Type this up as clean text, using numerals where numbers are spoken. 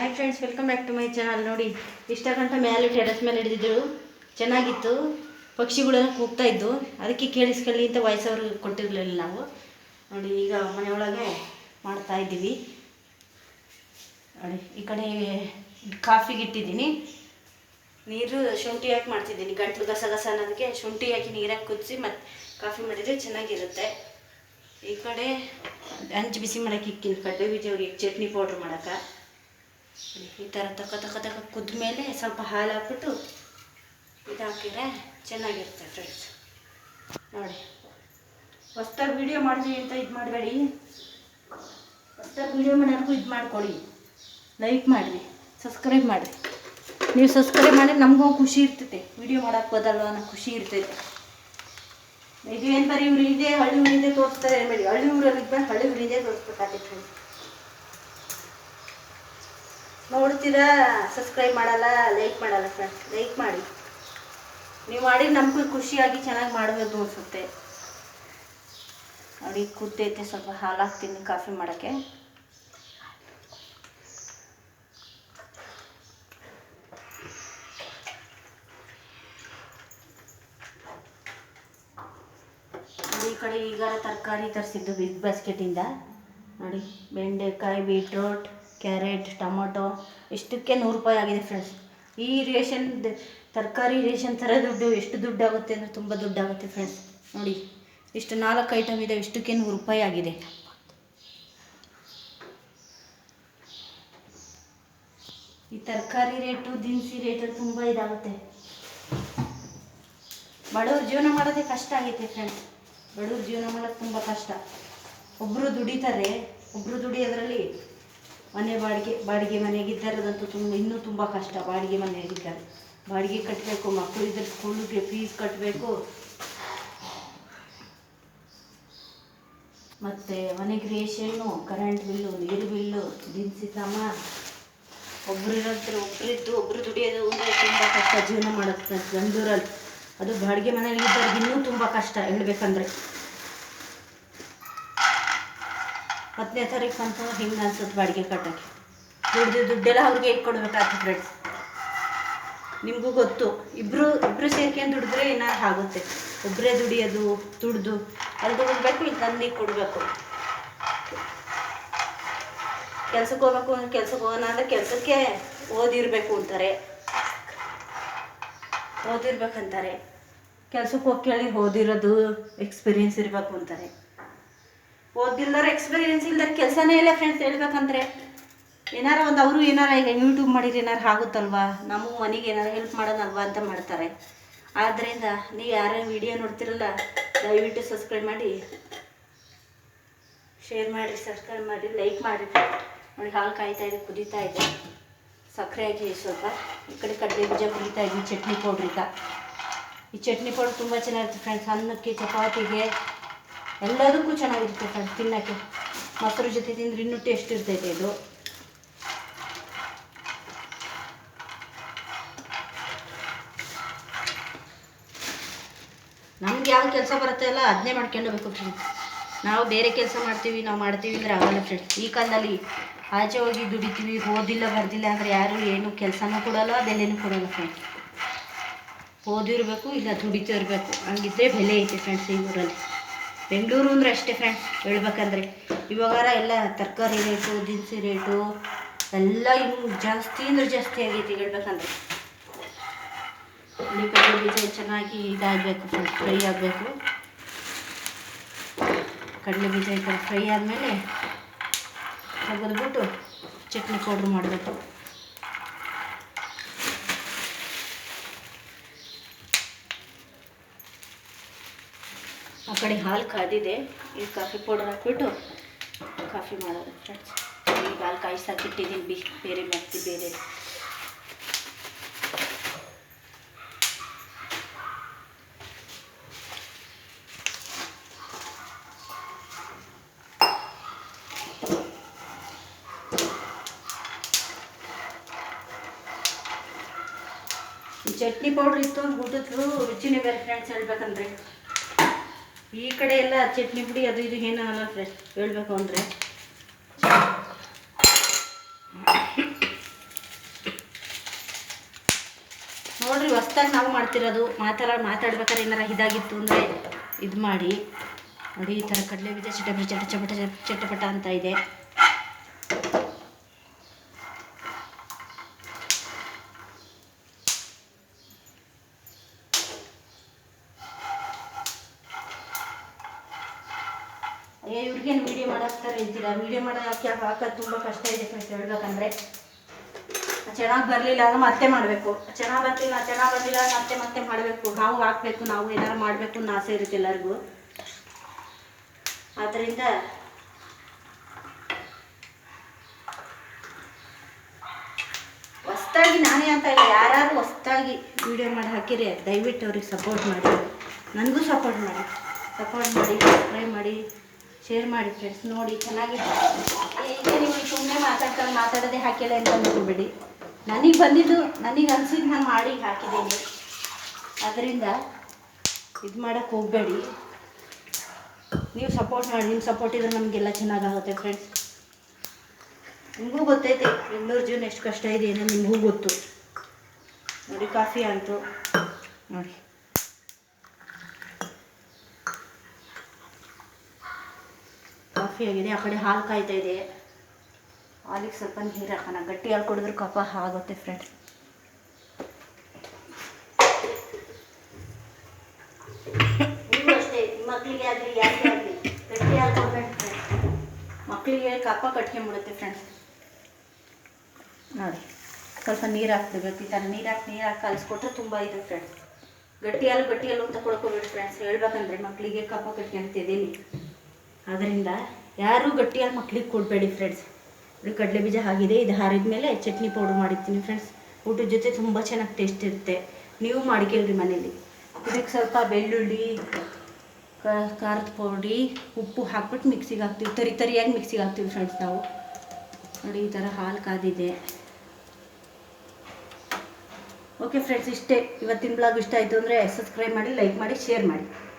Hi friends, welcome back to my channel. ನೋಡಿ, ಇಷ್ಟ ಗಂಟೆ ಮೇಲೆ ಟೆರೆಸ್ ಮೇಲೆ ಹಿಡಿದಿದ್ರು, ಚೆನ್ನಾಗಿತ್ತು. ಪಕ್ಷಿಗಳೆಲ್ಲ ಕೂಗ್ತಾ ಇದ್ದು, ಅದಕ್ಕೆ ಕೇಳಿಸ್ಕೊಳ್ಳಿ ಅಂತ ವಾಯ್ಸ್ ಅವರು ಕೊಟ್ಟಿರಲಿಲ್ಲ ನಾವು. ನೋಡಿ, ಈಗ ಮನೆಯೊಳಗೆ ಮಾಡ್ತಾ ಇದ್ದೀವಿ. ನೋಡಿ, ಈ ಕಡೆ ಕಾಫಿಗೆ ಇಟ್ಟಿದ್ದೀನಿ. ನೀರು ಶುಂಠಿ ಹಾಕಿ ಮಾಡ್ತಿದ್ದೀನಿ. ಗಂಟ್ಲು ಗಸ ಅನ್ನೋದಕ್ಕೆ ಶುಂಠಿ ಹಾಕಿ ನೀರಾಗಿ ಕುದಿಸಿ ಮತ್ತು ಕಾಫಿ ಮಾಡಿದರೆ ಚೆನ್ನಾಗಿರುತ್ತೆ. ಈ ಕಡೆ ಹಂಚು ಬಿಸಿ ಮಾಡೋಕೆ ಇಕ್ಕಿನಿ, ಕಡ್ಲೆ ಬೀಜ ಅವ್ರಿಗೆ ಚಟ್ನಿ ಪೌಡ್ರ್ ಮಾಡೋಕೆ. ಈ ಥರ ತಕ್ಕ ಕುದ್ದ ಮೇಲೆ ಸ್ವಲ್ಪ ಹಾಲು ಹಾಕ್ಬಿಟ್ಟು ಇದು ಹಾಕಿದ್ರೆ ಚೆನ್ನಾಗಿರುತ್ತೆ ಫ್ರೆಂಡ್ಸ್. ನೋಡಿ, ಹೊಸ್ದಾಗಿ ವೀಡಿಯೋ ಮಾಡಿದ್ವಿ ಅಂತ ಇದು ಮಾಡಬೇಡಿ. ಹೊಸ್ದಾಗಿ ವೀಡಿಯೋ ಮಾಡೋಕ್ಕೂ ಇದು ಮಾಡ್ಕೊಳ್ಳಿ, ಲೈಕ್ ಮಾಡಿರಿ, ಸಬ್ಸ್ಕ್ರೈಬ್ ಮಾಡಿರಿ. ನೀವು ಸಬ್ಸ್ಕ್ರೈಬ್ ಮಾಡಿ ನಮಗೂ ಖುಷಿ ಇರ್ತೈತೆ, ವೀಡಿಯೋ ಮಾಡೋಕ್ಕೆ ಬದಲ್ವ ಅನ್ನೋ ಖುಷಿ ಇರ್ತೈತೆ. ಇದು ಏನು ಬರೀ ಊರಿದೆ ಹಳ್ಳಿ ಊರಿದೆ ತೋರಿಸ್ತಾರೆ ಬೇಡಿ, ಹಳ್ಳಿ ಊರಲ್ಲಿ ಹಳ್ಳಿ ಊರಿದೆ ತೋರಿಸ್ಬೇಕಾಗಿತ್ತು ಫ್ರೆಂಡ್ಸ್. ನೋಡ್ತೀರಾ, ಸಬ್ಸ್ಕ್ರೈಬ್ ಮಾಡಲ್ಲ, ಲೈಕ್ ಮಾಡಲ್ಲ ಫ್ರೆಂಡ್ಸ್. ಲೈಕ್ ಮಾಡಿ, ನೀವು ಮಾಡಿ ನಮಗೂ ಖುಷಿಯಾಗಿ ಚೆನ್ನಾಗಿ ಮಾಡಬೇಕು ಅನಿಸುತ್ತೆ. ನೋಡಿ, ಕೂತೈತೆ, ಸ್ವಲ್ಪ ಹಾಲು ಹಾಕ್ತೀನಿ ಕಾಫಿ ಮಾಡೋಕ್ಕೆ. ಈ ಕಡೆ ಈಗ ತರಕಾರಿ ತರಿಸಿದ್ದು ಬಿಗ್ ಬಾಸ್ಕೆಟಿಂದ. ನೋಡಿ, ಬೆಂಡೆಕಾಯಿ, ಬೀಟ್ರೋಟ್, ಕ್ಯಾರೆಟ್, ಟೊಮೊಟೊ ಇಷ್ಟಕ್ಕೆ 100 ರೂಪಾಯಿ ಆಗಿದೆ ಫ್ರೆಂಡ್ಸ್. ಈ ರೇಷನ್ ತರಕಾರಿ ರೇಷನ್ ಥರ ದುಡ್ಡು ಎಷ್ಟು ದುಡ್ಡಾಗುತ್ತೆ ಅಂದರೆ ತುಂಬ ದುಡ್ಡಾಗುತ್ತೆ ಫ್ರೆಂಡ್ಸ್. ನೋಡಿ, ಇಷ್ಟು 4 ಐಟಮ್ ಇದೆ, ಇಷ್ಟಕ್ಕೆ 100 ರೂಪಾಯಿ ಆಗಿದೆ. ಈ ತರಕಾರಿ ರೇಟು, ದಿನಸಿ ರೇಟು ತುಂಬ ಇದಾಗುತ್ತೆ. ಬಡವ್ರ ಜೀವನ ಮಾಡೋದೇ ಕಷ್ಟ ಆಗೈತೆ ಫ್ರೆಂಡ್ಸ್. ಬಡವ್ರ ಜೀವನ ಮಾಡೋದು ತುಂಬ ಕಷ್ಟ. ಒಬ್ಬರು ದುಡಿತಾರೆ, ಒಬ್ಬರು ದುಡಿಯೋದ್ರಲ್ಲಿ ಮನೆ ಬಾಡಿಗೆ ಮನೆಗಿದ್ದಾರದಂತೂ ಇನ್ನೂ ತುಂಬ ಕಷ್ಟ. ಬಾಡಿಗೆ ಮನೆಯಾಗಿದ್ದಾರೆ, ಬಾಡಿಗೆ ಕಟ್ಟಬೇಕು, ಮಕ್ಕಳಿದ್ದರೆ ಸ್ಕೂಲಿಗೆ ಫೀಸ್ ಕಟ್ಟಬೇಕು, ಮತ್ತು ಮನೆಗೆ ರೇಷನ್ನು, ಕರೆಂಟ್ ಬಿಲ್ಲು, ನೀರು ಬಿಲ್ಲು, ದಿನಸಿ ಸಾಮಾನು. ಒಬ್ಬರು ಇರೋದ್ರೆ ಒಬ್ಬರು ದುಡಿಯೋದು ಅಂದರೆ ತುಂಬ ಕಷ್ಟ ಜೀವನ ಮಾಡೋದು ಗಂಡೂರಲ್ಲಿ. ಅದು ಬಾಡಿಗೆ ಮನೆಯಲ್ಲಿದ್ದವ್ರಿಗೆ ಇನ್ನೂ ತುಂಬ ಕಷ್ಟ ಹೇಳ್ಬೇಕಂದ್ರೆ. 10ನೇ ತಾರೀಕು ಅಂತ ಹಿಂಗೆ ಅನ್ಸುತ್ತೆ ಬಾಡಿಗೆ ಕಟ್ಟೋಕ್ಕೆ. ದುಡ್ಡೆಲ್ಲ ಅವ್ರಿಗೆ ಕೊಡ್ಬೇಕಾಗ್ತದೆ ಫ್ರೆಂಡ್ಸ್. ನಿಮಗೂ ಗೊತ್ತು, ಇಬ್ಬರು ಸೇರ್ಕೊಂಡು ದುಡಿದ್ರೆ ಏನಾರು ಆಗುತ್ತೆ. ಒಬ್ಬರೇ ದುಡಿಯೋದು, ದುಡ್ದು ಅಲ್ಲಿ ದುಡಿದ್ಬೇಕು, ಇಲ್ಲಿ ತಂದು ಕೊಡಬೇಕು. ಕೆಲ್ಸಕ್ಕೆ ಹೋಗ್ಬೇಕು ಅಂದ್ರೆ ಕೆಲ್ಸಕ್ಕೆ ಹೋಗೋಣ ಅಂದರೆ ಕೆಲಸಕ್ಕೆ ಓದಿರ್ಬೇಕಂತಾರೆ. ಕೆಲ್ಸಕ್ಕೆ ಹೋಗಿ ಕೇಳಿ ಓದಿರೋದು ಎಕ್ಸ್ಪೀರಿಯೆನ್ಸ್ ಇರಬೇಕು ಅಂತಾರೆ. ಓದಿಲ್ದಾರೆ ಎಕ್ಸ್ಪೀರಿಯೆನ್ಸ್ ಇಲ್ದಾರೆ ಕೆಲಸನೇ ಇಲ್ಲ ಫ್ರೆಂಡ್ಸ್. ಹೇಳ್ಬೇಕಂದ್ರೆ ಏನಾರು ಒಂದು ಅವರು ಏನಾರು ಈಗ ಯೂಟ್ಯೂಬ್ ಮಾಡಿದ್ರೆ ಏನಾರು ಆಗುತ್ತಲ್ವಾ, ನಮ್ಮ ಮನೆಗೆ ಏನಾರು ಹೆಲ್ಪ್ ಮಾಡೋಣಲ್ವಾ ಅಂತ ಮಾಡ್ತಾರೆ. ಆದ್ದರಿಂದ ನೀವು ಯಾರು ವಿಡಿಯೋ ನೋಡ್ತಿರಲ್ಲ, ದಯವಿಟ್ಟು ಸಬ್ಸ್ಕ್ರೈಬ್ ಮಾಡಿ, ಶೇರ್ ಮಾಡಿ, ಸಬ್ಸ್ಕ್ರೈಬ್ ಮಾಡಿ, ಲೈಕ್ ಮಾಡಿ. ನೋಡಿ, ಹಾಲು ಕಾಯ್ತಾ ಇದೆ, ಕುದೀತಾ ಇದೆ, ಸಕ್ಕರೆ ಹಾಕಿ ಸ್ವಲ್ಪ. ಈ ಕಡೆ ಕಡಲೆ ಬೀಜ ಕುದೀತಾ ಇದ್ವಿ, ಚಟ್ನಿ ಪೌಡ್ರಿಗ. ಈ ಚಟ್ನಿ ಪೌಡ್ರ್ ತುಂಬ ಚೆನ್ನಾಗಿರುತ್ತೆ ಫ್ರೆಂಡ್ಸ್. ಅನ್ನಕ್ಕೆ, ಚಪಾತಿಗೆ ಎಲ್ಲದಕ್ಕೂ ಚೆನ್ನಾಗಿರುತ್ತೆ ಫ್ರೆಂಡ್ಸ್. ತಿನ್ನೋಕ್ಕೆ ಮೊಸರು ಜೊತೆ ತಿಂದ್ರೆ ಇನ್ನೂ ಟೇಸ್ಟ್ ಇರ್ತೈತೆ ಇದು. ನಮ್ಗೆ ಯಾವ ಕೆಲಸ ಬರುತ್ತೆ ಅಲ್ಲ ಅದನ್ನೇ ಮಾಡ್ಕೊಂಡು ಹೋಗ್ಬೇಕು ಫ್ರೆಂಡ್ಸ್. ನಾವು ಬೇರೆ ಕೆಲಸ ಮಾಡ್ತೀವಿ ಅಂದರೆ ಆಗಲ್ಲ ಫ್ರೆಂಡ್ಸ್. ಈ ಕಾಲದಲ್ಲಿ ಆಚೆ ಹೋಗಿ ದುಡಿತೀವಿ, ಓದಿಲ್ಲ ಬರ್ದಿಲ್ಲ ಅಂದರೆ ಯಾರು ಏನು ಕೆಲಸನೂ ಕೊಡೋಲ್ಲ, ಬೆಲೆನೂ ಕೊಡೋಲ್ಲ ಫ್ರೆಂಡ್ಸ್. ಓದಿರಬೇಕು, ಇಲ್ಲ ದುಡಿತಾ ಇರಬೇಕು, ಹಂಗಿದ್ರೆ ಬೆಲೆ ಐತೆ ಫ್ರೆಂಡ್ಸ್ ಈ ಊರಲ್ಲಿ. ಬೆಂಗಳೂರು ಅಂದರೆ ಅಷ್ಟೇ ಫ್ರೆಂಡ್ಸ್ ಹೇಳ್ಬೇಕಂದ್ರೆ. ಇವಾಗಾರ ಎಲ್ಲ ತರಕಾರಿ ರೇಟು, ದಿನಸಿ ರೇಟು ಎಲ್ಲ ಇನ್ನು ಜಾಸ್ತಿ ಅಂದರೆ ಜಾಸ್ತಿ ಆಗೈತಿ ಹೇಳ್ಬೇಕಂದ್ರೆ. ಕಡಲೆ ಬೀಜ ಚೆನ್ನಾಗಿ ಇದಾಗಬೇಕು ಫ್ರೆಂಡ್ಸ್, ಫ್ರೈ ಆಗಬೇಕು. ಕಡಲೆ ಬೀಜ ಈ ಥರ ಫ್ರೈ ಆದಮೇಲೆ ತೆಗೆದ್ಬಿಟ್ಟು ಚಟ್ನಿ ಪೌಡ್ರ್ ಮಾಡಬೇಕು. ಆ ಕಡೆ ಹಾಲು ಕಾದಿದೆ, ಈ ಕಾಫಿ ಪೌಡರ್ ಹಾಕ್ಬಿಟ್ಟು ಕಾಫಿ ಮಾಡೋದು ಫ್ರೆಂಡ್ಸ್. ಈಗ ಹಾಲು ಕಾಯಿಸಾಕಿಟ್ಟಿದ್ದೀನಿ, ಬೇರೆ ಬೇರೆ. ಈ ಚಟ್ನಿ ಪೌಡ್ರ್ ಇತ್ತು ಒಂದು ಊಟದ್ದು ರುಚಿನೇ ಬೇರೆ ಫ್ರೆಂಡ್ಸ್ ಹೇಳ್ಬೇಕಂದ್ರೆ. ಈ ಕಡೆ ಎಲ್ಲ ಚಟ್ನಿ ಪುಡಿ ಅದು ಇದು ಏನೂ ಅಲ್ಲ ಫ್ರೆಂಡ್ಸ್ ಹೇಳ್ಬೇಕು ಅಂದರೆ. ಹೊಸ್ದಾಗಿ ನಾವು ಮಾಡ್ತಿರೋದು. ಮಾತಾಡ್ಬೇಕಾದ್ರೆ ಏನಾರ ಇದಾಗಿತ್ತು ಅಂದರೆ ಇದು ಮಾಡಿ ನೋಡಿ. ಈ ಥರ ಕಡಲೆ ಬೀಜ ಚಟಪಟ ಅಂತ ಇದೆ. ಇವ್ರಿಗೇನು ವೀಡಿಯೋ ಮಾಡಾಕ್ತಾರೆ ಹೇಳ್ತೀರಾ? ವೀಡಿಯೋ ಹಾಕೋದು ತುಂಬ ಕಷ್ಟ ಇದೆ ಫ್ರೆಂಡ್ಸ್. ಹೇಳ್ಬೇಕಂದ್ರೆ ಚೆನ್ನಾಗಿ ಬರಲಿಲ್ಲ ಅಂದ್ರೆ ಮತ್ತೆ ಮಾಡಬೇಕು, ಚೆನ್ನಾಗಿ ಬರಲಿಲ್ಲ ಅಂದ್ರೆ ಮತ್ತೆ ಮಾಡಬೇಕು. ನಾವು ಹಾಕಬೇಕು, ನಾವು ಏನಾರು ಮಾಡಬೇಕು ಅನ್ನೋ ಆಸೆ ಇರುತ್ತೆ ಎಲ್ಲರಿಗೂ. ಆದ್ದರಿಂದ ಹೊಸ್ದಾಗಿ ನಾನೇ ಅಂತ ಇಲ್ಲ, ಯಾರು ಹೊಸ್ದಾಗಿ ವೀಡಿಯೋ ಮಾಡಿ ಹಾಕಿರಿ ದಯವಿಟ್ಟು ಅವ್ರಿಗೆ ಸಪೋರ್ಟ್ ಮಾಡಿ, ನನಗೂ ಸಪೋರ್ಟ್ ಮಾಡಿ, ಸಬ್ಸ್ಕ್ರೈಬ್ ಮಾಡಿ, ಶೇರ್ ಮಾಡಿ ಫ್ರೆಂಡ್ಸ್. ನೋಡಿ ಚೆನ್ನಾಗಿದೆ. ಈಗ ನೀವು ಸುಮ್ಮನೆ ಮಾತಾಡೋದೇ ಹಾಕಿಲ್ಲ ಅಂತ ಅಂದ್ಕೊಬೇಡಿ. ನನಗೆ ಬಂದಿದ್ದು, ನನಗೆ ಅನಿಸಿದ್ದು ನಾನು ಮಾಡಿ ಹಾಕಿದ್ದೀನಿ. ಅದರಿಂದ ಇದು ಮಾಡೋಕ್ಕೆ ಹೋಗಬೇಡಿ. ನೀವು ಸಪೋರ್ಟ್ ಮಾಡಿ, ನಿಮ್ಮ ಸಪೋರ್ಟ್ ಇದ್ರೆ ನಮಗೆಲ್ಲ ಚೆನ್ನಾಗಾಗುತ್ತೆ ಫ್ರೆಂಡ್ಸ್. ನಿಮಗೂ ಗೊತ್ತೈತೆ ಬೆಂಗಳೂರು ಜೀವನ ಎಷ್ಟು ಕಷ್ಟ ಇದೆ ಏನೋ ನಿಮಗೂ ಗೊತ್ತು. ನೋಡಿ ಕಾಫಿ ಅಂತು ನೋಡಿ. ಕಾಫಿ ಆಗಿದೆ, ಆ ಕಡೆ ಹಾಲು ಕಾಯ್ತಾ ಇದೆ. ಹಾಲಿಗೆ ಸ್ವಲ್ಪ ನೀರು ಹಾಕೋಣ. ಗಟ್ಟಿ ಹಾಲು ಕುಡಿದ್ರೆ ಕಫ ಆಗುತ್ತೆ ಫ್ರೆಂಡ್ಸ್. ನೀವು ಅಷ್ಟೇ, ಮಕ್ಕಳಿಗೆ ಆಗಲಿ ಯಾರಿಗೆ ಆಗಲಿ ಗಟ್ಟಿ ಹಾಲು ಕೊಡ್ಬೇಕು ಫ್ರೆಂಡ್ಸ್. ಮಕ್ಕಳಿಗೆ ಕಫ ಕಟ್ಕೊಂಡ್ಬಿಡುತ್ತೆ ಫ್ರೆಂಡ್ಸ್. ನೋಡಿ ಸ್ವಲ್ಪ ನೀರು ಹಾಕ್ಬಿಡ್ಬೇಕು. ಈ ಥರ ನೀರು ಹಾಕಿ ಕಲಿಸ್ಕೊಟ್ರೆ ತುಂಬ ಇದೆ ಫ್ರೆಂಡ್ಸ್. ಗಟ್ಟಿ ಹಾಲು ಅಂತ ಕೊಡ್ಕೋಬೇಡಿ ಫ್ರೆಂಡ್ಸ್. ಹೇಳ್ಬೇಕಂದ್ರೆ ಮಕ್ಕಳಿಗೆ ಕಫ ಕಟ್ಕೊಂತಿದ್ದೀನಿ. ಅದರಿಂದ ಯಾರೂ ಗಟ್ಟಿ ಹಾಲು ಮಕ್ಳಿಗೆ ಕೊಡಬೇಡಿ ಫ್ರೆಂಡ್ಸ್. ಇದು ಕಡಲೆ ಬೀಜ ಆಗಿದೆ, ಇದು ಹಾರಿದ ಮೇಲೆ ಚಟ್ನಿ ಪೌಡ್ರ್ ಮಾಡಿರ್ತೀನಿ ಫ್ರೆಂಡ್ಸ್. ಊಟದ ಜೊತೆ ತುಂಬ ಚೆನ್ನಾಗಿ ಟೇಸ್ಟ್ ಇರುತ್ತೆ. ನೀವು ಮಾಡ್ಕೊಳ್ರಿ ಮನೇಲಿ. ಇದಕ್ಕೆ ಸ್ವಲ್ಪ ಬೆಳ್ಳುಳ್ಳಿ, ಖಾರದ ಪೌಡಿ, ಉಪ್ಪು ಹಾಕ್ಬಿಟ್ಟು ಮಿಕ್ಸಿಗೆ ಹಾಕ್ತೀವಿ. ತರಿಯಾಗಿ ಮಿಕ್ಸಿಗೆ ಹಾಕ್ತೀವಿ ಫ್ರೆಂಡ್ಸ್ ನಾವು. ನೋಡಿ ಈ ಥರ ಹಾಲು ಕಾದಿದೆ. ಓಕೆ ಫ್ರೆಂಡ್ಸ್, ಇಷ್ಟೇ ಇವತ್ತಿನ ಬ್ಲಾಗ್. ಇಷ್ಟ ಆಯಿತು ಅಂದರೆ ಸಬ್ಸ್ಕ್ರೈಬ್ ಮಾಡಿ, ಲೈಕ್ ಮಾಡಿ, ಶೇರ್ ಮಾಡಿ.